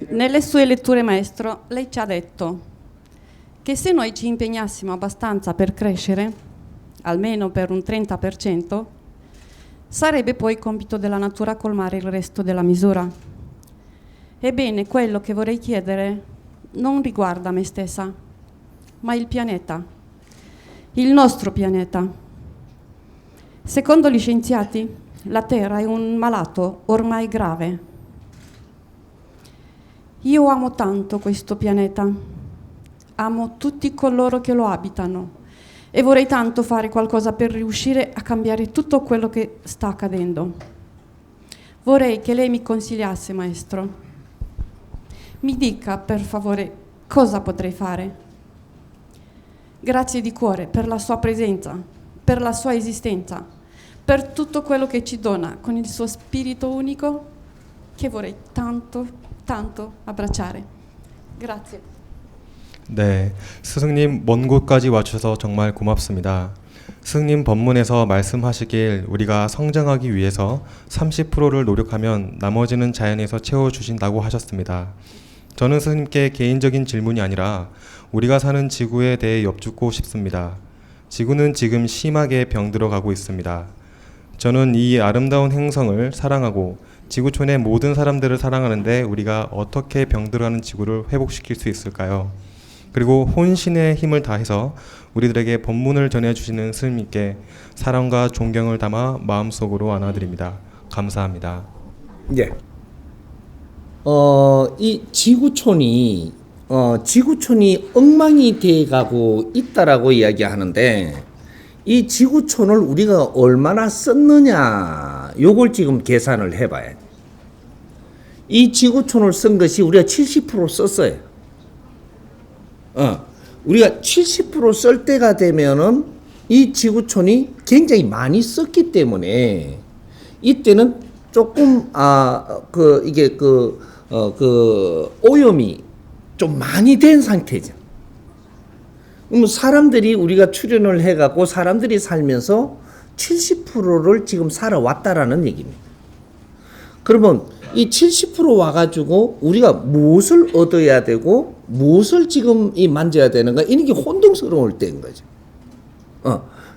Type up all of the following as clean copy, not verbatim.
Nelle sue letture, maestro, lei ci ha detto che se noi ci impegnassimo abbastanza per crescere, almeno per un 30%, sarebbe poi compito della natura colmare il resto della misura. Ebbene, quello che vorrei chiedere non riguarda me stessa, ma il pianeta, il nostro pianeta. Secondo gli scienziati, la Terra è un malato ormai grave. Io amo tanto questo pianeta, amo tutti coloro che lo abitano e vorrei tanto fare qualcosa per riuscire a cambiare tutto quello che sta accadendo. Vorrei che lei mi consigliasse, maestro. Mi dica, per favore, cosa potrei fare. Grazie di cuore per la sua presenza, per la sua esistenza, per tutto quello che ci dona con il suo spirito unico che vorrei tanto abbracciare. Grazie. 네, 스승님 먼 곳까지 와주셔서 정말 고맙습니다. 스승님 법문에서 말씀하시길 우리가 성장하기 위해서 30%를 노력하면 나머지는 자연에서 채워주신다고 하셨습니다. 저는 스승님께 개인적인 질문이 아니라 우리가 사는 지구에 대해 여쭙고 싶습니다. 지구는 지금 심하게 병들어가고 있습니다. 저는 이 아름다운 행성을 사랑하고 지구촌의 모든 사람들을 사랑하는데 우리가 어떻게 병들어가는 지구를 회복시킬 수 있을까요? 그리고 혼신의 힘을 다해서 우리들에게 법문을 전해주시는 스님께 사랑과 존경을 담아 마음속으로 안아드립니다. 감사합니다. 예. 이 지구촌이 엉망이 돼가고 있다라고 이야기하는데 이 지구촌을 우리가 얼마나 썼느냐 요걸 지금 계산을 해봐야 돼. 이 지구촌을 쓴 것이 우리가 70% 썼어요. 우리가 70% 쓸 때가 되면은 이 지구촌이 굉장히 많이 썼기 때문에 이때는 조금 오염이 좀 많이 된 상태죠. 그럼 사람들이 우리가 출연을 해갖고 사람들이 살면서 70%를 지금 살아왔다라는 얘기입니다. 그러면 이 70% 와가지고 우리가 무엇을 얻어야 되고 무엇을 지금 만져야 되는가 이런 게 혼동스러울 때인 거죠.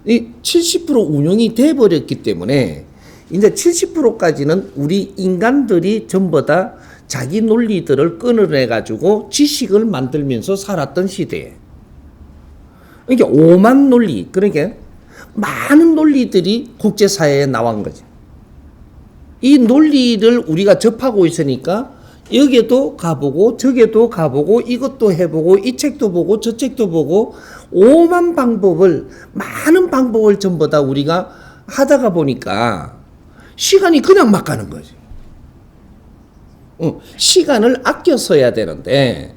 이 70% 운용이 돼버렸기 때문에 이제 70%까지는 우리 인간들이 전부 다 자기 논리들을 끊어내가지고 지식을 만들면서 살았던 시대에 그러니까 오만 논리, 그러니까 많은 논리들이 국제사회에 나온 거죠. 이 논리를 우리가 접하고 있으니까 여기도 가보고 저기도 가보고 이것도 해보고 이 책도 보고 저 책도 보고 오만 방법을 많은 방법을 전부 다 우리가 하다가 보니까 시간이 그냥 막 가는 거지. 시간을 아껴 써야 되는데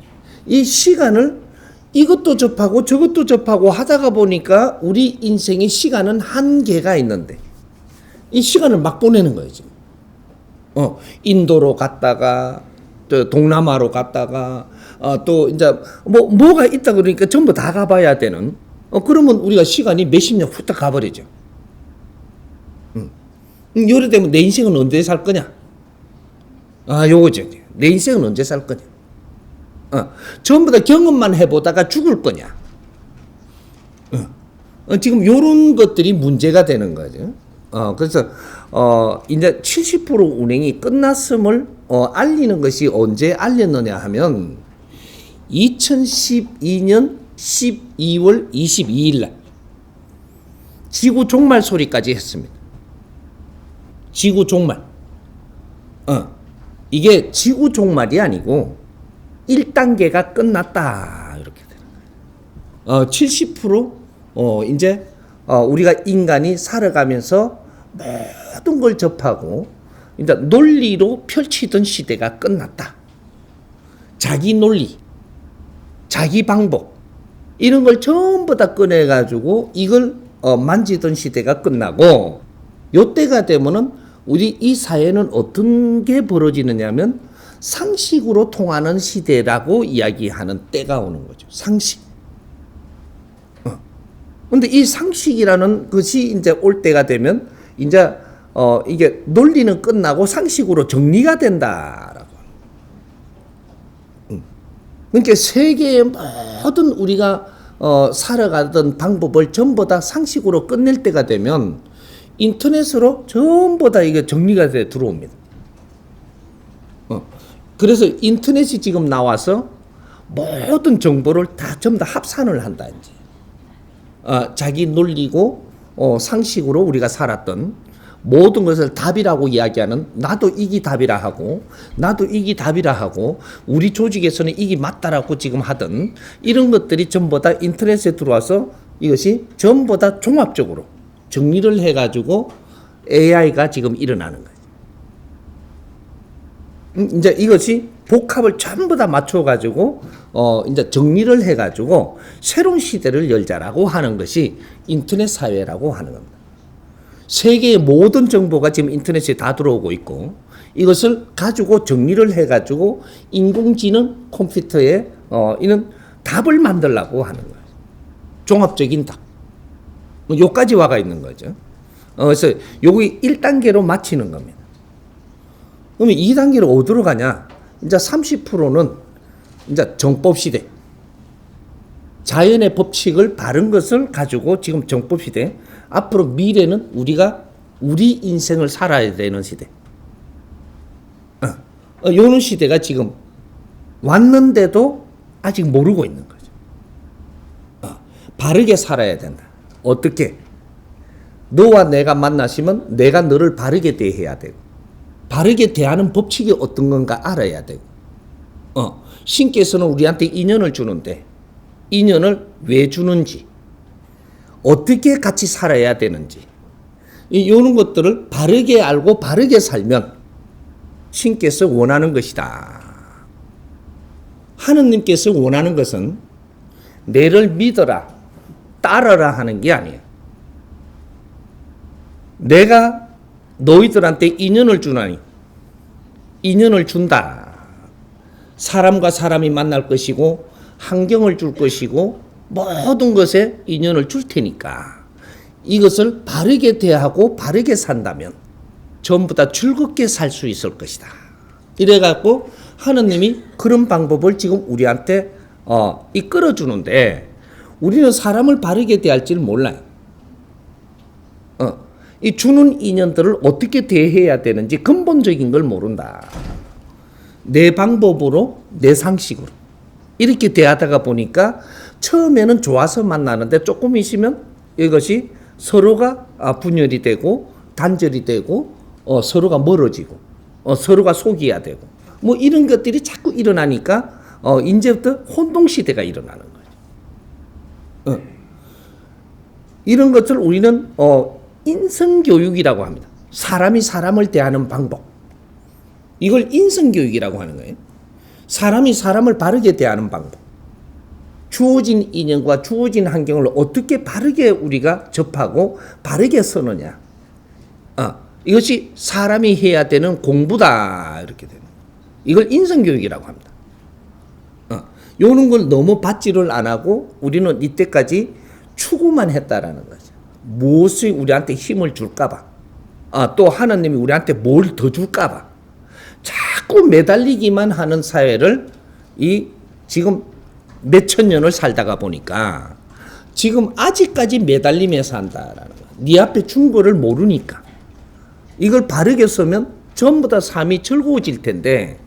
이 시간을 이것도 접하고 저것도 접하고 하다가 보니까 우리 인생의 시간은 한계가 있는데 이 시간을 막 보내는 거예요 지금. 인도로 갔다가 또 동남아로 갔다가 또 이제 뭐가 있다 그러니까 전부 다 가봐야 되는. 그러면 우리가 시간이 몇십 년 후딱 가버리죠. 요래 되면 내 인생은 언제 살 거냐? 요거죠. 내 인생은 언제 살 거냐? 전부 다 경험만 해보다가 죽을 거냐? 지금 요런 것들이 문제가 되는 거죠. 그래서 이제 70% 운행이 끝났음을 알리는 것이 언제 알렸느냐 하면 2012년 12월 22일 날 지구 종말 소리까지 했습니다. 지구 종말. 이게 지구 종말이 아니고 1단계가 끝났다 이렇게 되는 거예요. 70% 이제 우리가 인간이 살아가면서 모든 걸 접하고 이제 논리로 펼치던 시대가 끝났다. 자기 논리, 자기 방법 이런 걸 전부 다 꺼내가지고 이걸 만지던 시대가 끝나고 요때가 되면은 우리 이 사회는 어떤 게 벌어지느냐면 상식으로 통하는 시대라고 이야기하는 때가 오는 거죠. 상식. 근데 이 상식이라는 것이 이제 올 때가 되면 이제 이게 논리는 끝나고 상식으로 정리가 된다라고. 그러니까 세계의 모든 우리가 살아가던 방법을 전부 다 상식으로 끝낼 때가 되면 인터넷으로 전부 다 이게 정리가 돼 들어옵니다. 그래서 인터넷이 지금 나와서 모든 정보를 다 전부 다 합산을 한다 이제. 자기 논리고 상식으로 우리가 살았던 모든 것을 답이라고 이야기하는 나도 이게 답이라 하고 나도 이게 답이라 하고 우리 조직에서는 이게 맞다라고 지금 하던 이런 것들이 전부 다 인터넷에 들어와서 이것이 전부 다 종합적으로 정리를 해가지고 AI가 지금 일어나는 거예요. 이제 이것이 복합을 전부 다 맞춰가지고 이제 정리를 해가지고 새로운 시대를 열자라고 하는 것이 인터넷 사회라고 하는 겁니다. 세계의 모든 정보가 지금 인터넷에 다 들어오고 있고 이것을 가지고 정리를 해가지고 인공지능 컴퓨터에 이런 답을 만들려고 하는 거예요. 종합적인 답. 요까지 와가 있는 거죠. 그래서 요기 1단계로 마치는 겁니다. 그러면 2단계로 어디로 가냐? 이제 30%는 이제 정법 시대. 자연의 법칙을 바른 것을 가지고 지금 정법 시대. 앞으로 미래는 우리가 우리 인생을 살아야 되는 시대. 요런 시대가 지금 왔는데도 아직 모르고 있는 거죠. 바르게 살아야 된다. 어떻게? 너와 내가 만나시면 내가 너를 바르게 대해야 되고 바르게 대하는 법칙이 어떤 건가 알아야 되고 신께서는 우리한테 인연을 주는데 인연을 왜 주는지 어떻게 같이 살아야 되는지 이런 것들을 바르게 알고 바르게 살면 신께서 원하는 것이다. 하느님께서 원하는 것은 내를 믿어라 따르라 하는 게 아니에요. 내가 너희들한테 인연을 주나니 인연을 준다. 사람과 사람이 만날 것이고 환경을 줄 것이고 모든 것에 인연을 줄 테니까 이것을 바르게 대하고 바르게 산다면 전부 다 즐겁게 살 수 있을 것이다. 이래갖고 하느님이 그런 방법을 지금 우리한테 이끌어 주는데 우리는 사람을 바르게 대할지를 몰라요. 이 주는 인연들을 어떻게 대해야 되는지 근본적인 걸 모른다. 내 방법으로 내 상식으로 이렇게 대하다가 보니까 처음에는 좋아서 만나는데 조금 있으면 이것이 서로가 분열이 되고 단절이 되고 서로가 멀어지고 서로가 속이야 되고 뭐 이런 것들이 자꾸 일어나니까 이제부터 혼동시대가 일어나는 거죠. 이런 것을 우리는 인성교육이라고 합니다. 사람이 사람을 대하는 방법. 이걸 인성교육이라고 하는 거예요. 사람이 사람을 바르게 대하는 방법. 주어진 인연과 주어진 환경을 어떻게 바르게 우리가 접하고 바르게 쓰느냐. 이것이 사람이 해야 되는 공부다. 이렇게 되는 거예요. 이걸 인성교육이라고 합니다. 이런 걸 너무 받지를 안 하고 우리는 이때까지 추구만 했다라는 거죠. 무엇이 우리한테 힘을 줄까봐. 또 하나님이 우리한테 뭘 더 줄까봐. 자꾸 매달리기만 하는 사회를 지금 몇천 년을 살다가 보니까 지금 아직까지 매달리면서 산다라는 거야. 네 앞에 준 거를 모르니까. 이걸 바르게 쓰면 전부 다 삶이 즐거워질 텐데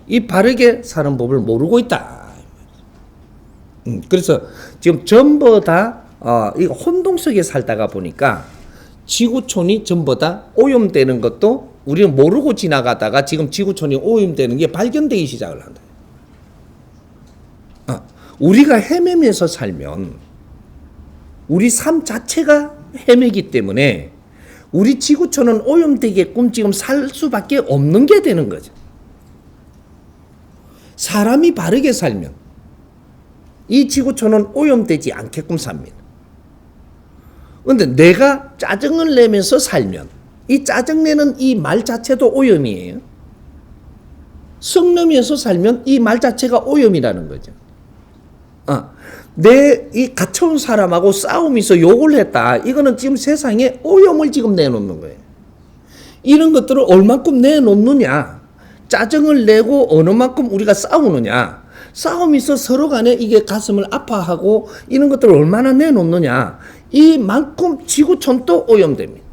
이 바르게 사는 법을 모르고 있다. 그래서 지금 전부 다 이 혼동 속에 살다가 보니까 지구촌이 전부 다 오염되는 것도 우리는 모르고 지나가다가 지금 지구촌이 오염되는 게 발견되기 시작을 한다. 우리가 헤매면서 살면 우리 삶 자체가 헤매기 때문에 우리 지구촌은 오염되게끔 지금 살 수밖에 없는 게 되는 거죠. 사람이 바르게 살면 이 지구촌은 오염되지 않게끔 삽니다. 그런데 내가 짜증을 내면서 살면 이 짜증내는 이 말 자체도 오염이에요. 성내면서 살면 이 말 자체가 오염이라는 거죠. 내 이 갇혀온 사람하고 싸우면서 욕을 했다. 이거는 지금 세상에 오염을 지금 내놓는 거예요. 이런 것들을 얼만큼 내놓느냐. 짜증을 내고 어느 만큼 우리가 싸우느냐. 싸움이 있어 서로 간에 이게 가슴을 아파하고 이런 것들을 얼마나 내놓느냐. 이만큼 지구촌도 오염됩니다.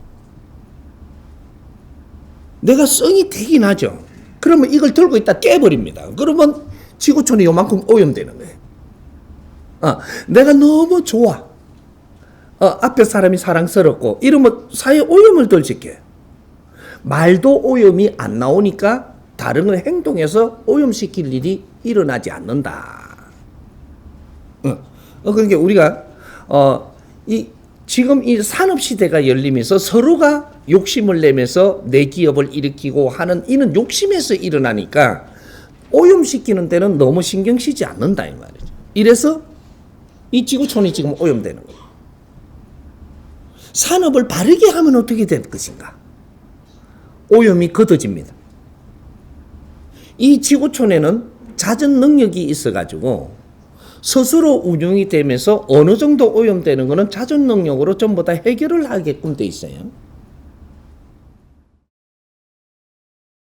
내가 성이 되긴 하죠. 그러면 이걸 들고 있다 깨버립니다. 그러면 지구촌이 요만큼 오염되는 거예요. 내가 너무 좋아. 앞에 사람이 사랑스럽고 이러면 사회 오염을 덜 짓게. 말도 오염이 안 나오니까 다른 걸 행동해서 오염시킬 일이 일어나지 않는다. 그러니까 우리가 지금 이 산업 시대가 열리면서 서로가 욕심을 내면서 내 기업을 일으키고 하는 이는 욕심에서 일어나니까 오염시키는 데는 너무 신경 쓰지 않는다 이 말이죠. 이래서 이 지구촌이 지금 오염되는 거예요. 산업을 바르게 하면 어떻게 될 것인가? 오염이 걷어집니다. 이 지구촌에는 자전 능력이 있어가지고 스스로 운영이 되면서 어느 정도 오염되는 것은 자전 능력으로 전부 다 해결을 하게끔 돼 있어요.